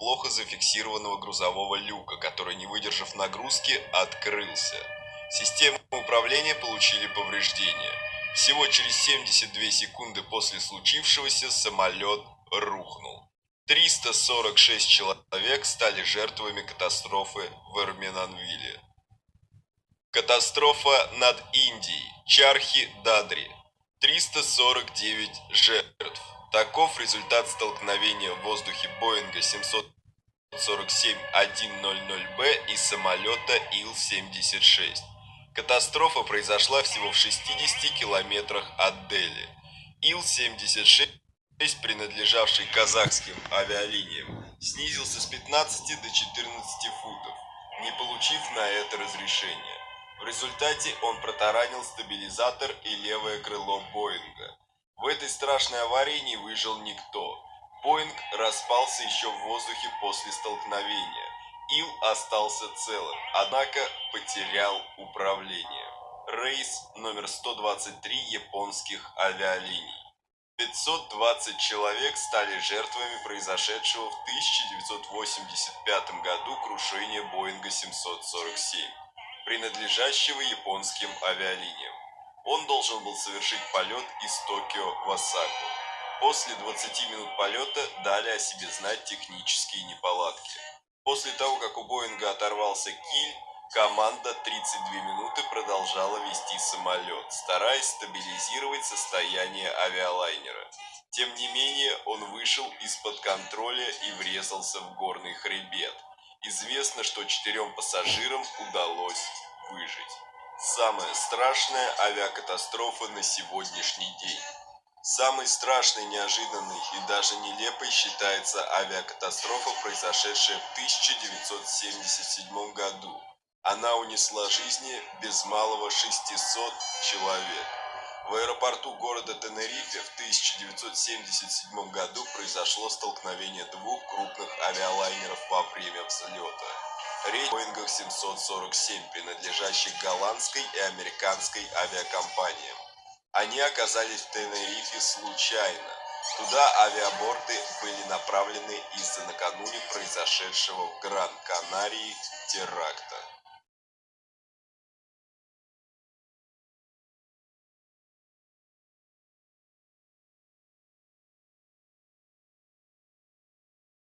плохо зафиксированного грузового люка, который, не выдержав нагрузки, открылся. Системы управления получили повреждения. Всего через 72 секунды после случившегося самолет рухнул. 346 человек стали жертвами катастрофы в Эрминанвиле. Катастрофа над Индией. Чархи-Дадри. 349 жертв. Таков результат столкновения в воздухе Боинга 747-100Б и самолета Ил-76. Катастрофа произошла всего в 60 километрах от Дели. Ил-76, принадлежавший казахским авиалиниям, снизился с 15 до 14 футов, не получив на это разрешения. В результате он протаранил стабилизатор и левое крыло Боинга. В этой страшной аварии не выжил никто. Боинг распался еще в воздухе после столкновения. Ил остался целым, однако потерял управление. Рейс номер 123 японских авиалиний. 520 человек стали жертвами произошедшего в 1985 году крушения Боинга 747, принадлежащего японским авиалиниям. Он должен был совершить полет из Токио в Осаку. После 20 минут полета дали о себе знать технические неполадки. После того, как у Боинга оторвался киль, команда 32 минуты продолжала вести самолет, стараясь стабилизировать состояние авиалайнера. Тем не менее, он вышел из-под контроля и врезался в горный хребет. Известно, что 4 пассажирам удалось выжить. Самая страшная авиакатастрофа на сегодняшний день. Самой страшной, неожиданной и даже нелепой считается авиакатастрофа, произошедшая в 1977 году. Она унесла жизни без малого 600 человек. В аэропорту города Тенерифе в 1977 году произошло столкновение двух крупных авиалайнеров во время взлета. Речь о Боингах 747, принадлежащих голландской и американской авиакомпаниям. Они оказались в Тенерифе случайно. Туда авиаборты были направлены из-за накануне произошедшего в Гран-Канарии теракта.